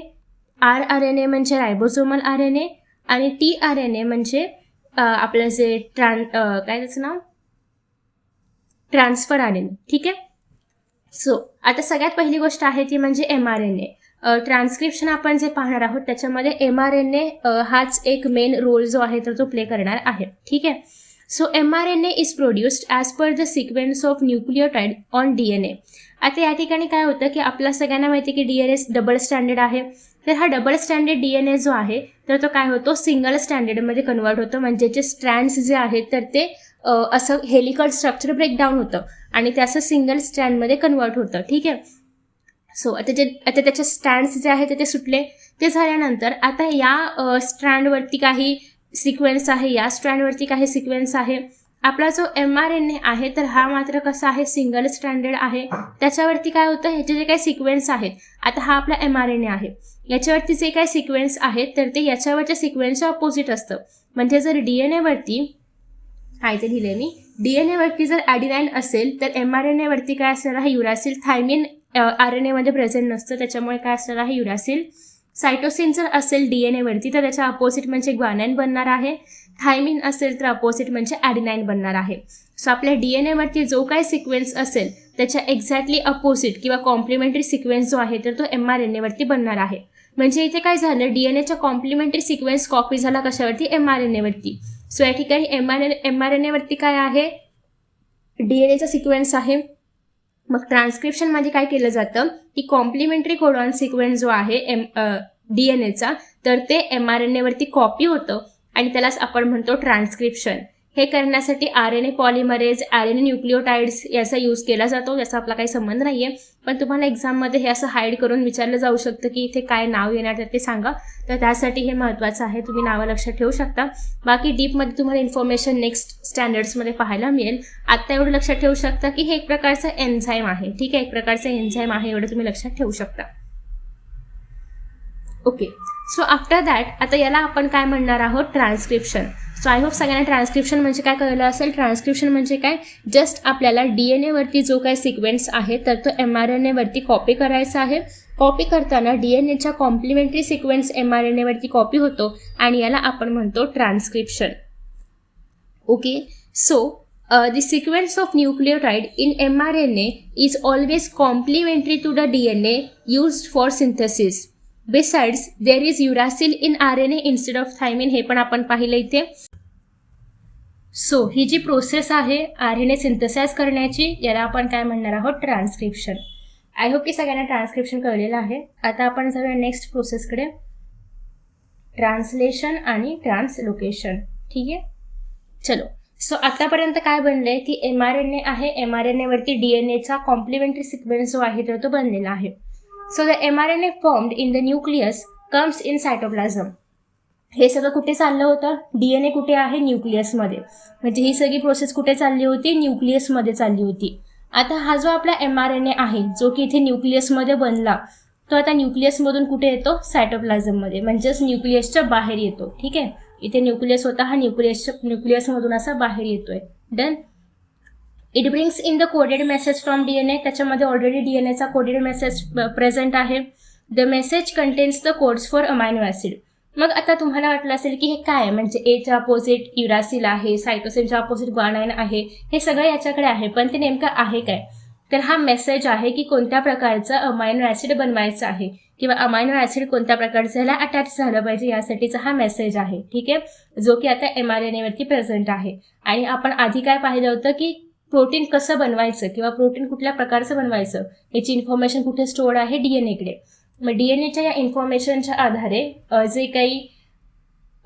rRNA म्हणजे रायबोझोमल RNA आणि tRNA म्हणजे आपलं जे काय त्याचं नाव, ट्रान्सफर RNA. ठीक आहे. सो आता सगळ्यात पहिली गोष्ट आहे ती म्हणजे mRNA. ट्रान्स्क्रिप्शन आपण जे पाहणार आहोत त्याच्यामध्ये mRNA हाच एक मेन रोल जो आहे तर तो प्ले करणार आहे. ठीक आहे. So mRNA is produced as per the sequence of nucleotide on DNA. आता या ठिकाणी काय होतं की आपल्या सगळ्यांना माहिती आहे की DNA डबल स्टँडर्ड आहे. तर हा डबल स्टँडर्ड DNA जो आहे तर तो काय होतो, सिंगल स्टँडर्डमध्ये कन्वर्ट होतो. म्हणजे जे स्ट्रँड्स जे आहेत तर ते असं हेलिकल स्ट्रक्चर ब्रेकडाऊन होतं आणि ते असं सिंगल स्ट्रँडमध्ये कन्वर्ट होतं. ठीक आहे. सो आता त्याचे स्टँड्स जे आहेत ते सुटले. ते झाल्यानंतर आता या स्ट्रँडवरती काही सिक्वेन्स आहे, या स्ट्रँडवरती काही सिक्वेन्स आहे. आपला जो mRNA आहे तर हा मात्र कसा आहे, सिंगल स्टँडर्ड आहे. त्याच्यावरती काय होतं, ह्याचे जे काही सिक्वेन्स आहेत, आता हा आपला mRNA आहे, याच्यावरती जे काही सिक्वेन्स आहेत तर ते याच्यावरच्या सिक्वेन्सच्या अपोजिट असतं. म्हणजे जर DNA-वरती काय ते लिहिले मी, DNA-वरती जर ॲडिनाईन असेल तर mRNA-वरती काय असणार आहे, युरासिल. थायमिन RNA-मध्ये प्रेझेंट नसतं, त्याच्यामुळे काय असणार आहे, युरासिल. सायटोसिन जर असेल DNA-वरती तर त्याच्या अपोजिट म्हणजे ग्वानाईन बनणार आहे. थायमिन असेल तर अपोजिट म्हणजे ॲडिनाईन बनणार आहे. सो आपल्या DNA-वरती जो काही सिक्वेन्स असेल त्याच्या एक्झॅक्टली अपोजिट किंवा कॉम्प्लिमेंटरी सिक्वेन्स जो आहे तर तो mRNA-वरती बनणार आहे. म्हणजे इथे काय झालं, DNA-च्या कॉम्प्लिमेंटरी सिक्वेन्स कॉपी झाला कशावरती, mRNA-वरती. सो या ठिकाणी mRNA-वरती काय आहे, DNA-चा सिक्वेन्स आहे. मग ट्रान्स्क्रिप्शनमध्ये काय केलं जातं की कॉम्प्लिमेंटरी कोडॉन सिक्वेन्स जो आहे DNA-चा तर ते mRNA-वरती कॉपी होतं आणि त्यालाच आपण म्हणतो ट्रान्स्क्रिप्शन. हे करण्यासाठी RNA पॉलिमरेज, RNA न्यूक्लियोटाइड्स याचा यूज केला जातो. याचा आपला काही संबंध नाही आहे, पण तुम्हाला एक्झाममध्ये हे असं हाईड करून विचारलं जाऊ शकतं की इथे काय नाव येणार तर ते सांगा. तर त्यासाठी हे महत्त्वाचं आहे, तुम्ही नावं लक्षात ठेवू शकता. बाकी डीपमध्ये तुम्हाला इन्फॉर्मेशन नेक्स्ट स्टँडर्ड्समध्ये पाहायला मिळेल. आत्ता एवढं लक्षात ठेवू शकता की हे एक प्रकारचं एन्झाईम आहे. ठीक आहे, एक प्रकारचं एन्झाईम आहे, एवढं तुम्ही लक्षात ठेवू शकता. ओके. सो आफ्टर दॅट आता याला आपण काय म्हणणार आहोत, ट्रान्स्क्रिप्शन. सो आय होप सगळ्यांना ट्रान्स्क्रिप्शन म्हणजे काय कळलं असेल. ट्रान्स्क्रिप्शन म्हणजे काय, जस्ट आपल्याला DNA-वरती जो काही सिक्वेन्स आहे तर तो mRNA-वरती कॉपी करायचा आहे. कॉपी करताना DNA-च्या कॉम्प्लिमेंटरी सिक्वेन्स mRNA-वरती कॉपी होतो आणि याला आपण म्हणतो transcription. Okay. So the sequence of nucleotide in mRNA is always complementary to the DNA used for synthesis. Besides, there is uracil in RNA instead of thymine. हे पण आपण पाहिलं इथे. सो ही जी प्रोसेस आहे RNA सिंथेसाइज करण्याची याला आपण काय म्हणणार आहोत, ट्रान्स्क्रिप्शन. आय होप की सगळ्यांना ट्रान्स्क्रिप्शन कळलेलं आहे. आता आपण जाऊया नेक्स्ट प्रोसेसकडे, ट्रान्सलेशन आणि ट्रान्सलोकेशन. ठीक आहे. चलो. सो आतापर्यंत काय बनलंय की mRNA आहे, mRNA-वरती DNA-चा कॉम्प्लिमेंटरी सिक्वेन्स जो आहे तर तो बनलेला आहे. So the mRNA formed in the nucleus comes in cytoplasm. हे सगळं कुठे चाललं होतं, DNA कुठे आहे, न्यूक्लियसमध्ये. म्हणजे ही सगळी प्रोसेस कुठे चालली होती, न्यूक्लियसमध्ये चालली होती. आता हा जो आपला mRNA आहे जो की इथे न्यूक्लियसमध्ये बनला तो आता न्यूक्लियसमधून कुठे येतो, सायटोप्लाझममध्ये, म्हणजेच न्यूक्लियसच्या बाहेर येतो. ठीक आहे. इथे न्यूक्लियस होता, हा न्यूक्लियसमधून असा बाहेर येतोय. Done. It brings in the coded message from DNA. त्याच्यामध्ये ऑलरेडी DNA-चा कोडेड मेसेज प्रेझेंट आहे. The message contains the codes for amino acid. मग आता तुम्हाला वाटलं असेल की हे काय आहे, म्हणजे Aच्या अपोजिट युरासिल आहे, सायटोसिनच्या अपोजिट ग्वानाईन आहे, हे सगळं याच्याकडे आहे, पण ते नेमकं आहे काय, तर हा मेसेज आहे की कोणत्या प्रकारचं अमायनो ॲसिड बनवायचं आहे किंवा अमायनो ॲसिड कोणत्या प्रकारचं ह्याला अटॅच झालं पाहिजे यासाठीचा हा मेसेज आहे. ठीक आहे, जो की आता mRNA-वरती प्रेझेंट आहे. आणि आपण आधी काय पाहिलं होतं की प्रोटीन कसं बनवायचं किंवा प्रोटीन कुठल्या प्रकारचं बनवायचं याची इन्फॉर्मेशन कुठे स्टोअर्ड आहे, DNA-कडे. मग DNA-च्या या इन्फॉर्मेशनच्या आधारे जे काही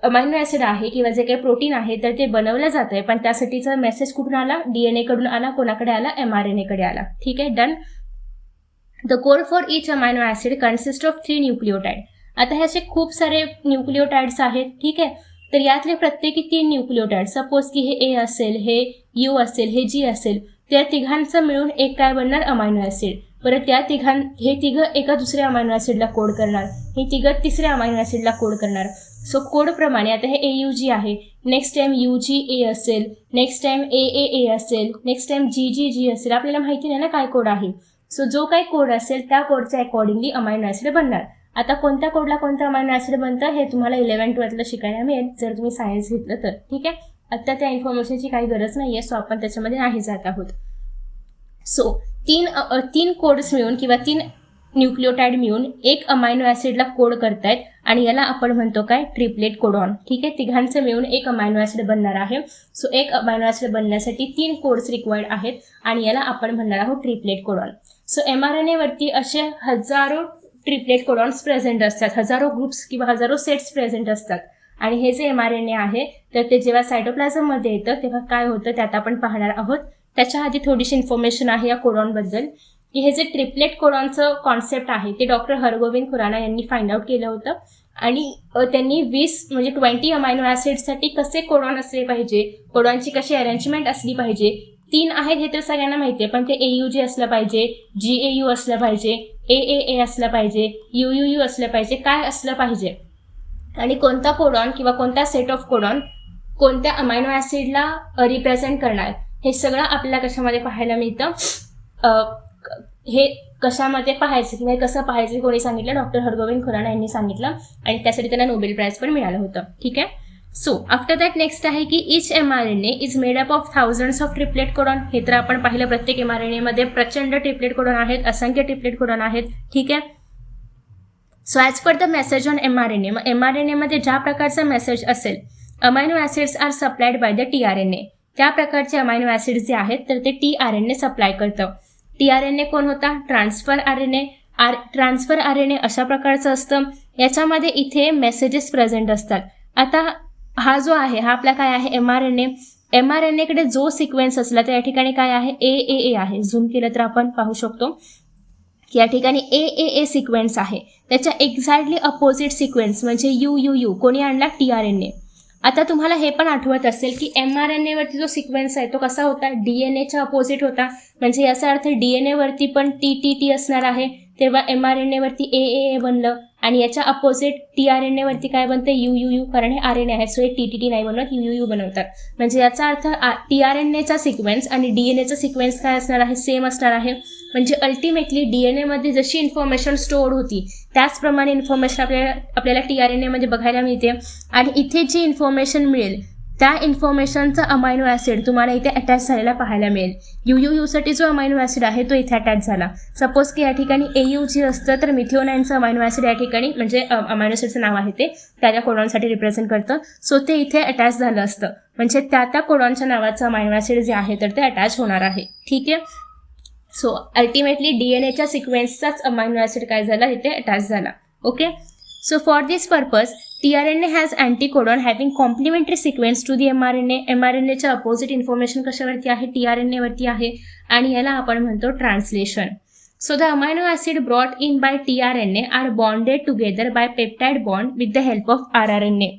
अमायनो ॲसिड आहे किंवा जे काही प्रोटीन आहे तर ते बनवलं जातं आहे, पण त्यासाठीचा मेसेज कुठून आला, DNA-कडून आला. कोणाकडे आला, mRNA-कडे आला. ठीक आहे, done. The code for each amino acid consist of 3 nucleotide. आता हे असे खूप सारे न्यूक्लियोटाइड्स आहेत. ठीक आहे, तर यातले प्रत्येकी 3 न्यूक्लियोटाइड, सपोज की हे A असेल, हे U असेल, हे G असेल, त्या तिघांचं मिळून एक काय बनणार, अमायनो ॲसिड. परत हे तिघं एका दुसऱ्या अमायनो ॲसिडला कोड करणार, हे तिघं तिसऱ्या अमायनो ॲसिडला कोड करणार. सो कोडप्रमाणे आता हे AUG आहे, नेक्स्ट टाइम UGA असेल, नेक्स्ट टाइम AAA असेल, नेक्स्ट टाइम GGG असेल. आपल्याला माहिती नाही ना काय कोड आहे. सो जो काही कोड असेल त्या कोडच्या अकॉर्डिंगली अमायनो ॲसिड बनणार. आता कोणत्या कोडला कोणतं अमायनो ॲसिड बनतं हे तुम्हाला 11th-12thला शिकायला मिळेल जर तुम्ही सायन्स घेतलं तर. ठीक आहे, आता त्या इन्फॉर्मेशनची काही गरज नाही आहे, सो आपण त्याच्यामध्ये नाही जात आहोत. सो तीन कोड्स मिळून किंवा 3 न्यूक्लिओटाईड मिळून एक अमायनो ॲसिडला कोड करतायत आणि याला आपण म्हणतो काय, ट्रिपलेट कोडॉन. ठीक आहे, तिघांचं मिळून एक अमायनो ॲसिड बनणार आहे. सो एक अमायनो ॲसिड बनण्यासाठी 3 कोड्स रिक्वायर्ड आहेत आणि याला आपण म्हणणार आहोत ट्रिपलेट कोडॉन. सो mRNA वरती असे हजारो ट्रिपलेट कोडॉन्स प्रेझेंट असतात, हजारो ग्रुप्स किंवा हजारो सेट्स प्रेझेंट असतात. आणि हे जे mRNA आहे तर ते जेव्हा सायटोप्लाझममध्ये येतं तेव्हा काय होतं त्यात आपण पाहणार आहोत. त्याच्या आधी थोडीशी इन्फॉर्मेशन आहे या कोडॉनबद्दल, की हे जे ट्रिपलेट कोडॉनचं कॉन्सेप्ट आहे ते डॉक्टर हरगोविंद खुराना यांनी फाइंड आउट केलं होतं. आणि त्यांनी 20 अमायनो ॲसिडसाठी कसे कोडॉन असले पाहिजे, कोडॉनची कशी अरेंजमेंट असली पाहिजे. 3 आहेत हे तर सगळ्यांना माहिती आहे, पण ते AUG असलं पाहिजे, GAU असलं पाहिजे, AAA असलं पाहिजे, UUU असलं पाहिजे, काय असलं पाहिजे आणि कोणता कोडॉन किंवा कोणता सेट ऑफ कोडॉन कोणत्या अमायनो ॲसिडला रिप्रेझेंट करणार हे सगळं आपल्याला कशामध्ये पाहायला मिळतं. हे कशामध्ये पाहायचं किंवा कसं पाहायचं कोणी सांगितलं, डॉक्टर हरगोविंद खुराना यांनी सांगितलं आणि त्यासाठी त्यांना नोबेल प्राइज पण मिळालं होतं. ठीक आहे, सो आफ्टर दॅट नेक्स्ट आहे की इच mRNA is made up of thousands of triplet codon. हे तर आपण पाहिलं, प्रत्येक mRNAमध्ये प्रचंड ट्रिपलेट कोडॉन आहेत, असंख्य ट्रिपलेट कोडॉन आहेत. ठीक आहे, so as per the message on mRNA, मग mRNAमध्ये ज्या प्रकारचा मेसेज असेल, amino acids are supplied by the tRNA. त्या प्रकारचे अमायनो ॲसिड्स जे आहेत तर ते tRNA सप्लाय करतं. tRNA कोण होता, ट्रान्सफर RNA. ट्रान्सफर RNA अशा प्रकारचं असतं, याच्यामध्ये इथे मेसेजेस प्रेझेंट असतात. आता हा जो आहे हा आपला काय आहे, mRNAकडे जो सिक्वेन्स असला तर या ठिकाणी काय आहे, AAA आहे. झूम केलं तर आपण पाहू शकतो की या ठिकाणी AAA सिक्वेन्स आहे. त्याच्या एक्झॅक्टली अपोजिट सिक्वेन्स म्हणजे UUU कोणी आणला, tRNA. आता तुम्हाला हे पण आठवत असेल की mRNAवरती जो सिक्वेन्स आहे तो कसा होता, DNAच्या अपोजिट होता. म्हणजे याचा अर्थ DNAवरती पण TTT असणार आहे, तेव्हा mRNAवरती AAA बनलं आणि याच्या अपोजिट tRNAवरती काय बनते, UUU, कारण हे RNA आहे. सो हे TTT नाही बनवत, UUU बनवतात. म्हणजे याचा अर्थ tRNAचा सिक्वेन्स आणि DNAचा सिक्वेन्स काय असणार आहे, सेम असणार आहे. म्हणजे अल्टिमेटली DNAमध्ये जशी इन्फॉर्मेशन स्टोअर होती त्याचप्रमाणे इन्फॉर्मेशन आपल्याला tRNAमध्ये बघायला मिळते. आणि इथे जी इन्फॉर्मेशन मिळेल त्या इन्फॉर्मेशनचा अमायनो ॲसिड तुम्हाला इथे अटॅच झालेला पाहायला मिळेल. UUUसाठी जो अमायनो ॲसिड आहे तो इथे अटॅच झाला. सपोज की या ठिकाणी AUG असतं तर मिथिओनाइनचं अमायनो ॲसिड या ठिकाणी म्हणजे अमायनो ॲसिडचं नाव आहे ते त्या कोडॉनसाठी रिप्रेझेंट करतं. सो ते इथे अटॅच झालं असतं, म्हणजे त्या कोडॉनच्या नावाचं अमायनो ॲसिड जे आहे तर ते अटॅच होणार आहे. ठीक आहे, सो अल्टिमेटली DNAच्या सिक्वेन्सचाच अमायनो ॲसिड काय झाला, इथे अटॅच झाला. Okay, so for this purpose tRNA has anticodon having complementary sequence to the mRNA. mRNAच्या अपोजिट इन्फॉर्मेशन कशावरती आहे, tRNA वरती आहे आणि याला आपण म्हणतो translation. So the amino acid brought in by tRNA are bonded together by peptide bond with the help of rRNA.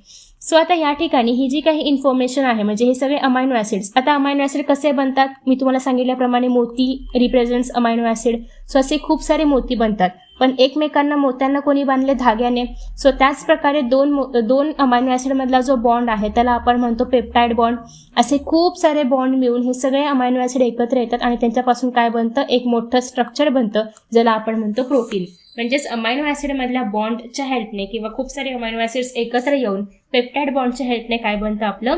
So आता या ठिकाणी ही जी काही इन्फॉर्मेशन आहे म्हणजे हे सगळे अमायनो ॲसिड्स. आता अमायनो ॲसिड कसे बनतात, मी तुम्हाला सांगितल्याप्रमाणे मोती रिप्रेझेंट्स अमायनो ॲसिड. सो असे खूप सारे मोती बनतात, पण एकमेकांना मोत्यांना कोणी बांधले, धाग्याने. सो त्याच प्रकारे दोन अमायनो ॲसिडमधला जो बॉन्ड आहे त्याला आपण म्हणतो पेप्टाइड बॉन्ड. असे खूप सारे बॉन्ड मिळून हे सगळे अमायनो ॲसिड एकत्र येतात आणि त्यांच्यापासून काय बनतं, एक मोठं स्ट्रक्चर बनतं ज्याला आपण म्हणतो प्रोटीन. म्हणजेच अमायनो ॲसिडमधल्या बॉन्डच्या हेल्पने किंवा खूप सारे अमायनो ॲसिड्स एकत्र येऊन पेप्टाइड बॉन्डच्या हेल्पने काय बनतं, आपलं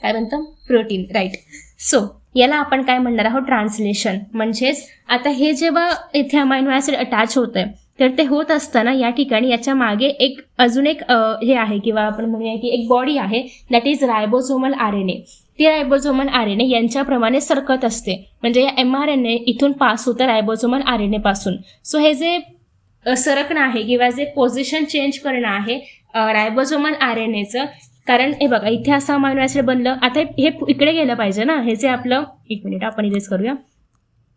काय बनतं, प्रोटीन. राईट, सो याला आपण काय म्हणणार आहोत, ट्रान्सलेशन. म्हणजेच आता हे जेव्हा इथे अमायनो ॲसिड अटॅच होतं आहे तर ते होत असताना या ठिकाणी याच्या मागे अजून एक हे आहे किंवा आपण म्हणूया की एक बॉडी आहे, दॅट इज रायबोझोमल RNA. ती रायबोझोमल RNA यांच्याप्रमाणे सरकत असते. म्हणजे या mRNA इथून पास होतं रायबोझोमल RNA पासून. सो हे जे सरकणं आहे किंवा जे पोझिशन चेंज करणं आहे रायबोझोमल RNAचं, कारण हे बघा इथे असं अमायनो ॲसिड बनलं, आता हे इकडे गेलं पाहिजे ना, हे जे आपलं, एक मिनिट आपण इथेच करूया.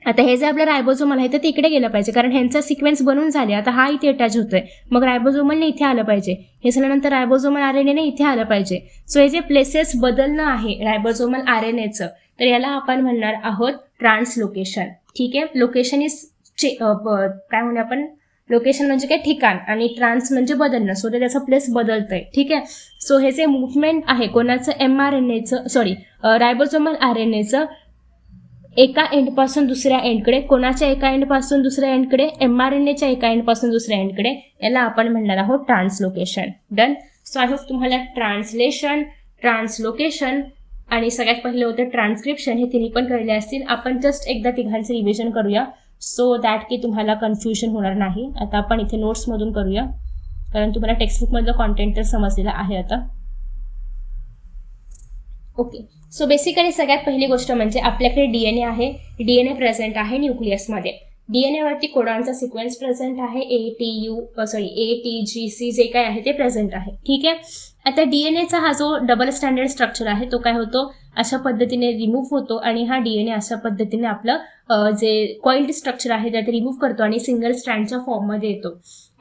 आता हे जे आपलं रायबोझोमल आहे तर ते इकडे गेलं पाहिजे, कारण ह्यांचा सिक्वेन्स बनून झाले. आता हा इथे अटॅच होतोय, मग रायबोझोमलने इथे आलं पाहिजे, हे झाल्यानंतर रायबोझोमल RNAने इथे आलं पाहिजे. सो हे जे प्लेसेस बदलणं आहे रायबोझोमल RNAचं तर याला आपण म्हणणार आहोत ट्रान्सलोकेशन. ठीक आहे, लोकेशन इज काय म्हणू आपण, लोकेशन म्हणजे काय ठिकाण आणि ट्रान्स म्हणजे बदलणं, सो ते त्याचा प्लेस बदलतंय. ठीक आहे, सो हे जे मुवमेंट आहे कोणाचं, mRNAचं रायबोसोमल RNAचं एका एंडपासून दुसऱ्या एंडकडे, कोणाच्या एका एंडपासून दुसऱ्या एंडकडे, mRNAच्या एका एंडपासून दुसऱ्या एंडकडे, याला आपण म्हणणार आहोत translocation. Done. So I hope तुम्हाला ट्रान्सलेशन, ट्रान्सलोकेशन आणि सगळ्यात पहिलं होतं ट्रान्स्क्रिप्शन, हे तिन्ही पण कळले असतील. आपण जस्ट एकदा तिघांचं रिव्हिजन करूया सो दॅट की तुम्हाला कन्फ्युजन होणार नाही. आता आपण इथे नोट्समधून करूया कारण तुम्हाला टेक्स्टबुकमधलं कॉन्टेंट तर समजलेलं आहे आता. ओके, सो बेसिकली सगळ्यात पहिली गोष्ट म्हणजे आपल्याकडे DNA आहे. DNA प्रेझेंट आहे न्यूक्लियसमध्ये. DNA वरती कोडॉनचा सिक्वेन्स प्रेझेंट आहे. ATGC जे काय आहे ते प्रेझेंट आहे. ठीक आहे, आता DNAचा हा जो डबल स्टँडर्ड स्ट्रक्चर आहे तो काय होतो, अशा पद्धतीने रिमूव्ह होतो आणि हा DNA अशा पद्धतीने आपलं जे कॉइल्ड स्ट्रक्चर आहे ते रिमूव्ह करतो आणि सिंगल स्ट्रँडच्या फॉर्ममध्ये येतो.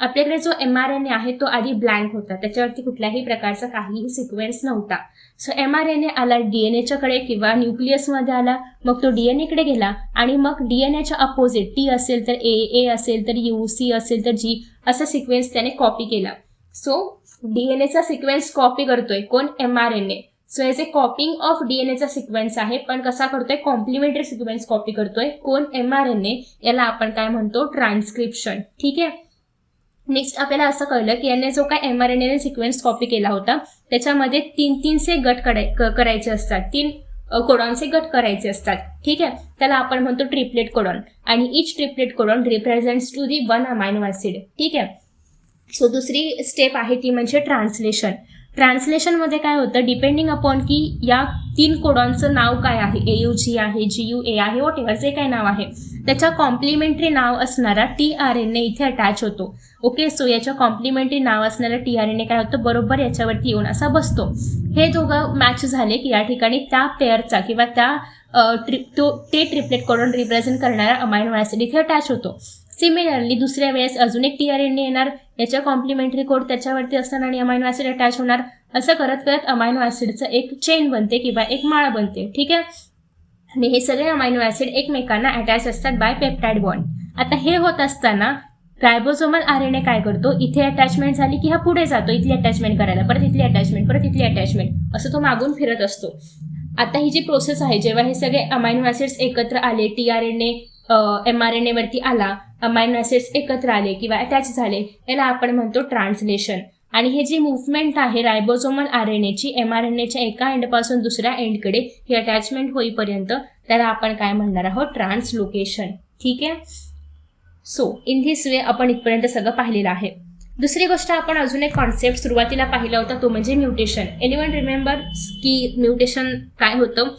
आपल्याकडे जो mRNA आहे तो आधी ब्लँक होता, त्याच्यावरती कुठल्याही प्रकारचा काहीही सिक्वेन्स नव्हता. सो mRNA आला DNAच्याकडे किंवा न्यूक्लियसमध्ये आला, मग तो DNAकडे गेला आणि मग DNAच्या अपोजिट T असेल तर A असेल तर U, C असेल तर G असा सिक्वेन्स त्याने कॉपी केला. सो DNAचा सिक्वेन्स कॉपी करतोय कोण, mRNA. सो याचे कॉपिंग ऑफ DNAचा सिक्वेन्स आहे, पण कसा करतोय, कॉम्प्लिमेंटरी सिक्वेन्स कॉपी करतोय कोण, mRNA. याला आपण काय म्हणतो, ट्रान्स्क्रिप्शन. ठीक आहे, नेक्स्ट आपल्याला असं कळलं की याने जो काय mRNAने सिक्वेन्स कॉपी केला होता त्याच्यामध्ये तीनचे गट करायचे असतात, 3 कोडॉनचे गट करायचे असतात. ठीक आहे, त्याला आपण म्हणतो ट्रिपलेट कोडॉन आणि each triplet codon represents to the 1 amino acid. ठीक आहे, सो दुसरी स्टेप आहे ती म्हणजे ट्रान्सलेशन. ट्रान्सलेशनमध्ये काय होतं, डिपेंडिंग अपॉन की या 3 कोडॉनचं नाव काय आहे, AUG आहे, GUA आहे, वॉटेवर जे काय नाव आहे त्याच्या कॉम्प्लिमेंटरी नाव असणारा tRNA इथे अटॅच होतो. ओके, सो याच्या कॉम्प्लिमेंटरी नाव असणारा tRNA काय होतं, बरोबर याच्यावरती येऊन असा बसतो. हे दोघं मॅच झाले की या ठिकाणी त्या पेअरचा किंवा त्या ते ट्रिपलेट कोडॉन रिप्रेझेंट करणारा अमायनो ॲसिड इथे अटॅच होतो. सिमिलरली दुसऱ्या वेळेस अजून एक tRNA येणार, याच्या कॉम्प्लिमेंटरी कोड त्याच्यावरती असणार आणि अमायनो ॲसिड अटॅच होणार. असं करत करत अमायनो ॲसिडचं एक चेन बनते किंवा एक माळ बनते. ठीक आहे, आणि हे सगळे अमायनो ॲसिड एकमेकांना अटॅच असतात बाय पेप्टाइड बॉन्ड. आता हे होत असताना रायबोसोमल RNA काय करतो, इथे अटॅचमेंट झाली की हा पुढे जातो इथली अटॅचमेंट करायला, परत इथली अटॅचमेंट, परत इथली अटॅचमेंट, असं तो मागून फिरत असतो. आता ही जी प्रोसेस आहे, जेव्हा हे सगळे अमायनो ॲसिड्स एकत्र आले, tRNA mRNA वरती आला, अमायनो ॲसिड्स एकत्र आले किंवा अटॅच झाले, याला आपण म्हणतो ट्रान्सलेशन. आणि हे जी मुवमेंट आहे रायबोसोमल RNAची mRNAच्या एका एंडपासून दुसऱ्या एंडकडे ही अटॅचमेंट होईपर्यंत त्याला आपण काय म्हणणार आहोत, ट्रान्सलोकेशन. ठीक आहे, सो इन धिस वे आपण इथपर्यंत सगळं पाहिलेलं आहे. दुसरी गोष्ट आपण अजून एक कॉन्सेप्ट सुरुवातीला पाहिला होता तो म्हणजे म्युटेशन. एनीवन रिमेंबर की म्युटेशन काय होतं?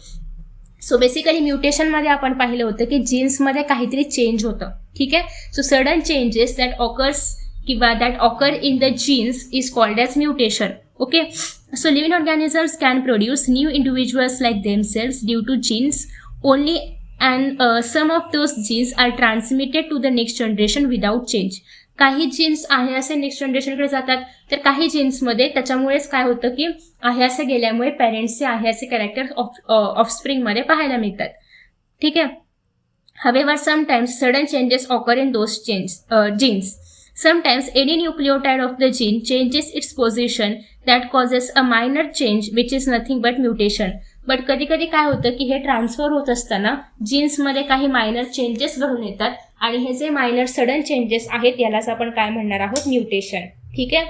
सो बेसिकली म्युटेशनमध्ये आपण पाहिलं होतं की जीन्समध्ये काहीतरी चेंज होतं. ठीक आहे, so sudden changes that occurs किंवा that occur in the genes is called as mutation. Okay, so living organisms can produce new individuals like themselves due to genes only and some of those genes are transmitted to the next generation without change. काही genes आहे असे next जनरेशनकडे जातात, तर काही जीन्समध्ये त्याच्यामुळेच काय होतं की आहे असे गेल्यामुळे पेरेंट्सचे आहे असे कॅरेक्टर ऑफस्प्रिंगमध्ये पाहायला मिळतात. ठीक आहे, however sometimes sudden changes occur in those genes. Sometimes any nucleotide of the gene changes its position that causes a minor change which is nothing but mutation. But कधी कधी काय होतं की हे ट्रान्सफर होत असताना जीन्समध्ये काही मायनर चेंजेस घडून येतात आणि हे जे मायनर सडन चेंजेस आहेत यालाच आपण काय म्हणणार आहोत, म्युटेशन. ठीक आहे,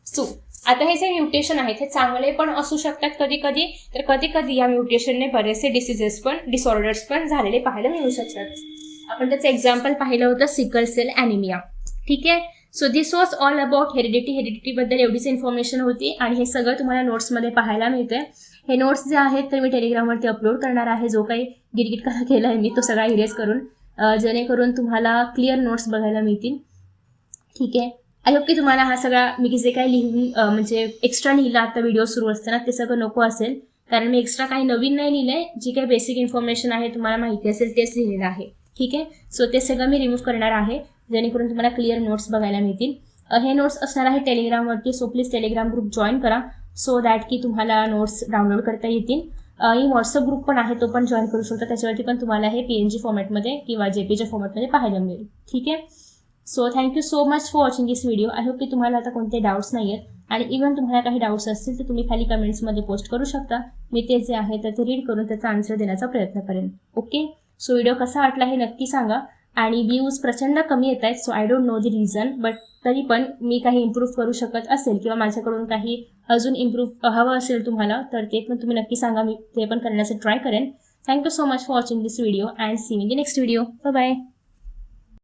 सो आता हे जे म्युटेशन आहेत हे चांगले पण असू शकतात कधी कधी, तर कधी कधी या म्युटेशनने बरेचसे डिसऑर्डर्स पण झालेले पाहायला मिळू शकतात. आपण त्याचं एक्झाम्पल पाहिलं होतं सिकल सेल ॲनिमिया. ठीक आहे, so this was all about हेरिडिटीबद्दल एवढीच इन्फॉर्मेशन होती आणि हे सगळं तुम्हाला नोट्समध्ये पाहायला मिळते. हे नोट्स जे आहेत ते मी टेलिग्रामवरती अपलोड करणार आहे. जो काही गिरगिट केला आहे मी तो सगळा इरेज करून, जेणेकरून तुम्हाला क्लिअर नोट्स बघायला मिळतील. ठीक आहे, आय होप की तुम्हाला हा सगळा मी जे काही लिहून म्हणजे एक्स्ट्रा लिहिलं आता व्हिडिओ सुरू असताना ते सगळं नको असेल, कारण मी एक्स्ट्रा काही नवीन नाही लिहिलं आहे. जी काही बेसिक इन्फॉर्मेशन आहे तुम्हाला माहिती असेल तेच लिहिलेलं आहे. ठीक आहे, सो ते सगळं मी रिमूव्ह करणार आहे जेणेकरून तुम्हाला क्लिअर नोट्स बघायला मिळतील. हे नोट्स असणार आहे टेलिग्रामवरती, so please Telegram group join करा सो दॅट की तुम्हाला नोट्स डाउनलोड करता येतील. ही व्हॉट्सअप ग्रुप पण आहे, तो पण जॉईन करू शकता. त्याच्यावरती पण तुम्हाला हे PNG फॉर्मॅटमध्ये किंवा JPG फॉर्मॅटमध्ये पाहायला मिळेल. ठीक आहे. So thank you so much for watching this video. I hope की तुम्हाला आता कोणते डाऊट्स नाही आहेत, आणि इव्हन तुम्हाला काही डाऊट्स असतील तर तुम्ही खाली कमेंट्समध्ये पोस्ट करू शकता. मी ते जे आहे तर ते रीड करून त्याचा आन्सर देण्याचा प्रयत्न करेन. ओके. सो व्हिडिओ कसा वाटला हे नक्की सांगा. आणि व्ह्यूज प्रचंड कमी येत आहेत, so I don't know the reason, but तरी पण मी काही इम्प्रूव्ह करू शकत असेल किंवा माझ्याकडून काही अजून इम्प्रूव्ह हवं असेल तुम्हाला तर ते पण तुम्ही नक्की सांगा. मी ते पण करण्याचं ट्राय करेन. Thank you so much for watching this video and see you in the next video. Bye bye.